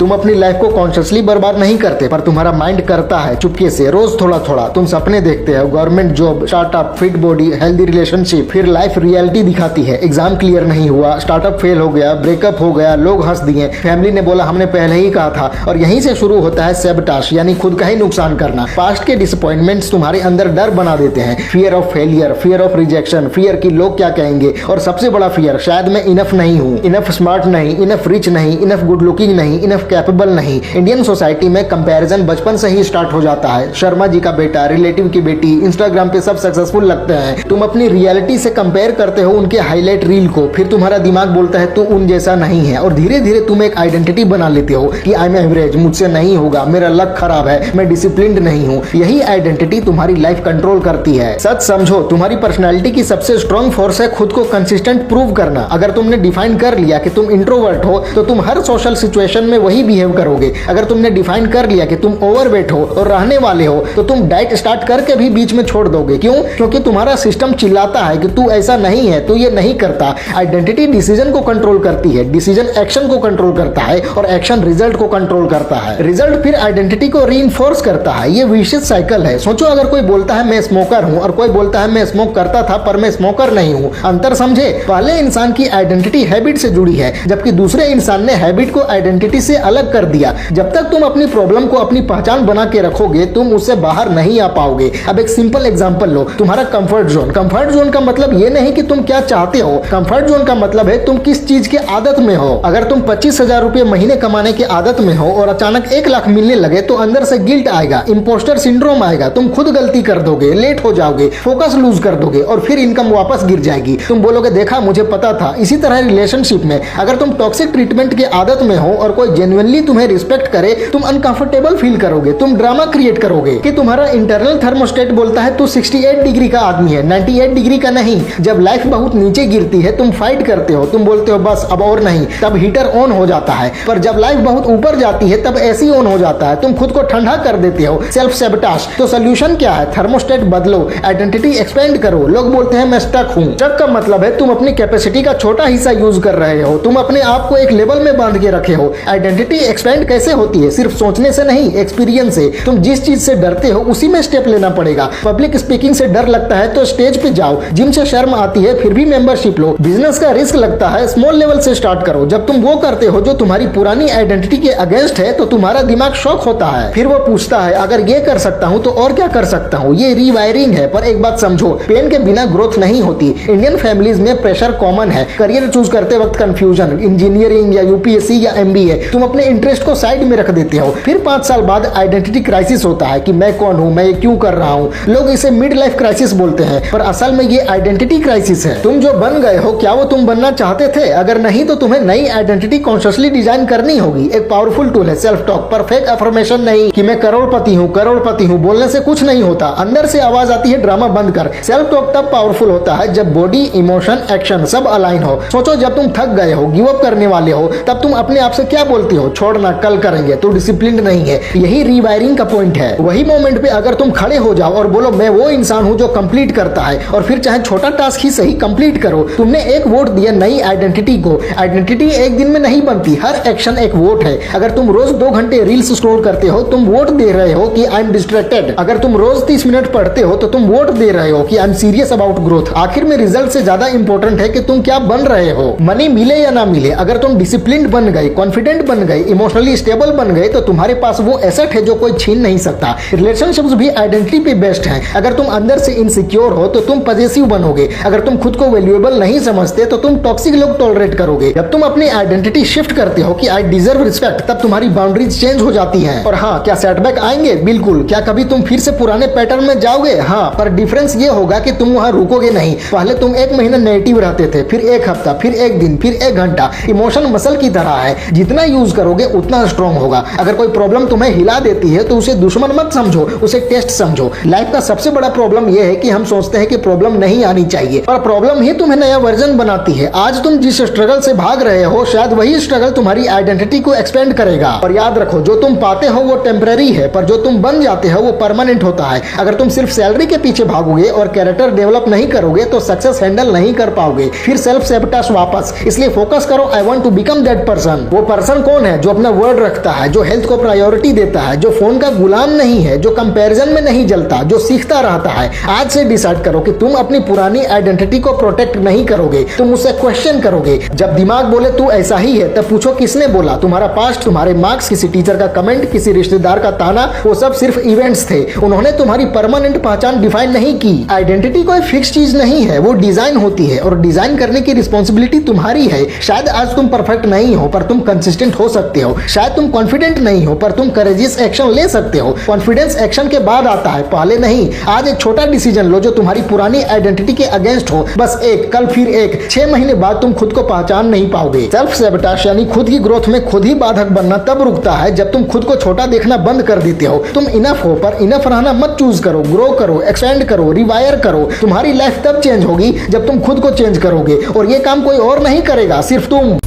तुम अपनी लाइफ को कॉन्शियसली बर्बाद नहीं करते, पर तुम्हारा माइंड करता है चुपके से, रोज थोड़ा थोड़ा। तुम सपने देखते हो, government job, startup, fit body, healthy relationship, फिर लाइफ रियलिटी दिखाती है। एग्जाम क्लियर नहीं हुआ, स्टार्टअप फेल हो गया, ब्रेकअप हो गया, लोग हंस दिए, फैमिली ने बोला हमने पहले ही कहा था, और यहीं से शुरू होता है सैबोटाज, यानी खुद का ही नुकसान करना। पास्ट के डिसअपॉइंटमेंट्स तुम्हारे अंदर डर बना देते हैं, fear of failure, fear of rejection, fear कि लोग क्या कहेंगे, और सबसे बड़ा फियर शायद मैं इनफ नहीं हूँ, इनफ स्मार्ट नहीं, इनफ रिच नहीं, इनफ गुड लुकिंग नहीं, इनफ कैपेबल नहीं। इंडियन सोसाइटी में कंपैरिजन बचपन से ही स्टार्ट हो जाता है। शर्मा जी का बेटा, रिलेटिव की बेटी, इंस्टाग्राम पे सब सक्सेसफुल लगते हैं। तुम अपनी रियलिटी से कंपेयर करते हो उनके हाईलाइट रील को, फिर तुम्हारा दिमाग बोलता है तू उन जैसा नहीं है, और धीरे धीरे तुम एक आइडेंटिटी बना लेते हो कि आई एम एवरेज, मुझसे नहीं होगा, मेरा लक खराब है, मैं डिसिप्लिन्ड नहीं हूँ। यही आइडेंटिटी तुम्हारी लाइफ कंट्रोल करती है। सच समझो, तुम्हारी पर्सनैलिटी की सबसे स्ट्रॉन्ग फोर्स है खुद को कंसिस्टेंट प्रूव करना। अगर तुमने डिफाइन कर लिया कि तुम इंट्रोवर्ट हो, तो तुम हर सोशल सिचुएशन में वही बिहेव करोगे। अगर तुमने डिफाइन कर लिया कि तुम ओवरवेट हो और रहने वाले हो, तो तुम डाइट स्टार्ट करके भी बीच में छोड़ दोगे। क्यों? क्योंकि तुम्हारा सिस्टम चिल्लाता है कि तू ऐसा नहीं है, तू ये नहीं करता। आइडेंटिटी डिसीजन को कंट्रोल करती है, डिसीजन एक्शन को कंट्रोल करता है, और एक्शन रिजल्ट को कंट्रोल करता है। रिजल्ट फिर आइडेंटिटी को रीइंफोर्स करता है। ये विशियस साइकिल है। सोचो, अगर कोई बोलता है मैं स्मोकर हूं, और कोई बोलता है मैं स्मोक करता था पर मैं स्मोकर नहीं हूं, अंतर समझे? पहले इंसान की आइडेंटिटी हैबिट से जुड़ी है, जबकि दूसरे इंसान ने हैबिट को आइडेंटिटी से अलग कर दिया। जब तक तुम अपनी प्रॉब्लम को अपनी पहचान बना के रखोगे, तुम उससे बाहर नहीं आ पाओगे। अब एक सिंपल एग्जांपल लो, तुम्हारा कंफर्ट जोन। कंफर्ट जोन का मतलब ये नहीं कि तुम क्या चाहते हो, कंफर्ट जोन का मतलब है तुम किस चीज के आदत में हो। अगर तुम 25,000 रुपए महीने कमाने की आदत में हो और अचानक 1 लाख मिलने लगे, तो अंदर से गिल्ट आएगा, इंपोस्टर सिंड्रोम आएगा, तुम खुद गलती कर दोगे, लेट हो जाओगे, फोकस लूज कर दोगे, और फिर इनकम वापस गिर जाएगी। तुम बोलोगे देखा मुझे पता था। इसी तरह रिलेशनशिप में अगर तुम टॉक्सिक ट्रीटमेंट की आदत में हो और कोई जेन्युइनली तुम्हें रिस्पेक्ट करे, तुम अनकंफर्टेबल फील करोगे, तुम ड्रामा क्रिएट करोगे कि तुम्हारा इंटरनल थर्मोस्टेट बोलता है तू 68 डिग्री का आदमी है, 98 डिग्री का नहीं। जब लाइफ बहुत नीचे गिरती है, तुम फाइट करते हो, तुम बोलते हो बस अब और नहीं, तब हीटर ऑन हो जाता है। पर जब लाइफ बहुत ऊपर जाती है, तब एसी ऑन हो जाता है, तुम खुद को ठंडा कर देते हो, सेल्फ सैबोटाज। तो सोल्यूशन क्या है? थर्मोस्टेट बदलो, आइडेंटिटी एक्सपेंड करो। लोग बोलते हैं मैं स्टक हूं। स्टक का मतलब है तुम अपनी कैपेसिटी का छोटा हिस्सा यूज कर रहे हो, तुम अपने आप को एक लेवल में बांध के रखे हो। आइडेंटिटी एक्सपेंड कैसे होती है? सिर्फ सोचने से नहीं, एक्सपीरियंस से। तुम जिस चीज से डरते हो उसी में स्टेप लेना पड़ेगा। पब्लिक स्पीकिंग से डर लगता है तो स्टेज पे जाओ, जिम से शर्म आती है फिर भी मेंबरशिप लो, बिजनेस का रिस्क लगता है स्मॉल लेवल से स्टार्ट करो। जब तुम वो करते हो जो तुम्हारी पुरानी आइडेंटिटी के अगेंस्ट है, तो तुम्हारा दिमाग शॉक होता है, फिर वो पूछता है अगर ये कर सकता हूँ तो और क्या कर सकता हूँ। ये रीवायरिंग है। पर एक बात समझो, पेन के बिना ग्रोथ नहीं होती। इंडियन फैमिलीज में प्रेशर कॉमन है। करियर चूज करते वक्त कंफ्यूजन, इंजीनियरिंग या यूपीएससी या एमबीए, तुम अपने इंटरेस्ट को साइड में रख देते हो। फिर 5 साल बाद आइडेंटिटी क्राइसिस होता है कि मैं कौन हूँ, मैं ये क्यों कर रहा हूँ। लोग इसे मिड लाइफ क्राइसिस बोलते हैं, पर असल में ये आइडेंटिटी क्राइसिस है। तुम जो बन गए हो, क्या वो तुम बनना चाहते थे? अगर नहीं, तो तुम्हें नई आइडेंटिटी कॉन्शियसली डिजाइन करनी होगी। एक पावरफुल टूल है सेल्फ टॉक, पर फेक अफर्मेशन नहीं कि मैं करोड़पति हूँ, करोड़पति हूँ। बोलने से कुछ नहीं होता, अंदर से आवाज आती है ड्रामा बंद कर। सेल्फ टॉक तब पावरफुल होता है जब बॉडी, इमोशन, एक्शन सब अलाइन हो। सोचो, जब तुम थक गए हो, गिव अप करने वाले हो, तब तुम अपने आप से क्या बोलती हो? छोड़ना, कल करेंगे, तो डिसिप्लिन्ड नहीं है। यही रीवायरिंग का पॉइंट है। वही मोमेंट पे अगर तुम खड़े हो जाओ और बोलो मैं वो इंसान हूँ जो कंप्लीट करता है, और फिर चाहे छोटा टास्क ही सही कंप्लीट करो, तुमने एक वोट दिया नई आइडेंटिटी को। आइडेंटिटी एक दिन में नहीं बनती, हर एक्शन एक वोट है। अगर तुम रोज 2 घंटे रील्स स्क्रॉल करते हो, तुम वोट दे रहे हो कि आई एम डिस्ट्रैक्टेड। अगर तुम रोज 30 मिनट पढ़ते हो, तो तुम वोट दे रहे हो कि I am serious about growth. आखिर में रिजल्ट से ज्यादा इंपॉर्टेंट है कि तुम क्या बन रहे हो। मनी मिले या ना मिले, अगर तुम डिसिप्लिन्ड बन गए, कॉन्फिडेंट बन गए, इमोशनली स्टेबल बन गए, तो तुम्हारे पास वो एसेट है जो कोई छीन नहीं सकता। रिलेशनशिप्स भी आइडेंटिटी पे बेस्ड हैं। अगर तुम अंदर से इनसिक्योर हो, तो तुम पॉजिटिव बनोगे। अगर तुम खुद को वैल्यूएबल नहीं समझते, तो तुम टॉक्सिक लोग टॉलरेट करोगे। जब तुम अपनी आइडेंटिटी शिफ्ट करते हो कि आई डिजर्व रिस्पेक्ट, तब तुम्हारी बाउंड्रीज चेंज हो जाती हैं। और हाँ, क्या सेटबैक आएंगे? बिल्कुल। क्या कभी तुम फिर से पुराने पैटर्न में जाओगे? हाँ, पर डिफरेंस ये होगा कि तुम वहां रुकोगे नहीं। पहले तुम 1 महीना नेगेटिव रहते थे, फिर 1 हफ्ता, फिर 1 दिन, फिर 1 घंटा। इमोशन मसल की तरह है, जितना यूज करोगे उतना स्ट्रॉन्ग होगा। अगर कोई प्रॉब्लम तुम्हें हिला देती है, तो उसे दुश्मन मत समझो, उसे टेस्ट समझो। लाइफ का सबसे बड़ा प्रॉब्लम यह है कि हम सोचते हैं कि प्रॉब्लम नहीं आनी चाहिए, पर प्रॉब्लम ही तुम्हें नया वर्जन बनाती है। आज तुम जिस स्ट्रगल से भाग रहे हो, शायद वही स्ट्रगल तुम्हारी आइडेंटिटी को एक्सपेंड करेगा। और याद रखो, जो तुम पाते हो वो टेम्पररी है, पर जो तुम बन जाते हो वो परमानेंट होता है। अगर तुम सिर्फ सैलरी के पीछे भागोगे और कैरेक्टर डेवलप नहीं करोगे, तो सक्सेस हैंडल नहीं कर पाओगे, फिर सेल्फ सैबोटाज वापस। इसलिए फोकस करो, I want to become that person. वो पर्सन कौन है? है जो अपना वर्ड रखता है, जो हेल्थ को प्रायोरिटी देता है, जो फोन का गुलाम नहीं है, जो कंपैरिजन में नहीं जलता, जो सीखता रहता है। आज से डिसाइड करो कि तुम अपनी पुरानी आइडेंटिटी को प्रोटेक्ट नहीं करोगे, तुम उसे क्वेश्चन करोगे। जब दिमाग बोले तू ऐसा ही है, तब पूछो किसने बोला। तुम्हारा पास्ट, तुम्हारे मार्क्स, किसी टीचर का कमेंट, किसी रिश्तेदार का ताना, वो सब सिर्फ इवेंट्स थे। उन्होंने तुम्हारी परमानेंट पहचान डिफाइन नहीं की। आइडेंटिटी कोई फिक्स चीज नहीं है, वो डिजाइन होती है और डिजाइन करने की रिस्पॉन्सिबिलिटी तुम्हारी है। शायद आज तुम परफेक्ट नहीं हो पर तुम कंसिस्टेंट हो सकते हो। शायद तुम कॉन्फिडेंट नहीं हो पर तुम करेजियस एक्शन ले सकते हो। कॉन्फिडेंस एक्शन के बाद आता है, पहले नहीं। आज एक छोटा डिसीजन लो जो तुम्हारी पुरानी आइडेंटिटी के अगेंस्ट हो। बस एक, कल फिर एक। 6 महीने बाद तुम खुद को पहचान नहीं पाओगे। सेल्फ सैबोटेज यानी खुद की ग्रोथ में खुद ही बाधक बनना तब रुकता है जब तुम खुद को छोटा देखना बंद कर देते हो। तुम इनफ हो पर इनफ रहना मत चूज करो। ग्रो करो, एक्सपेंड करो, रिवायर करो। तुम्हारी लाइफ तब चेंज होगी जब तुम खुद को चेंज करोगे और ये काम कोई और नहीं करेगा, सिर्फ तुम।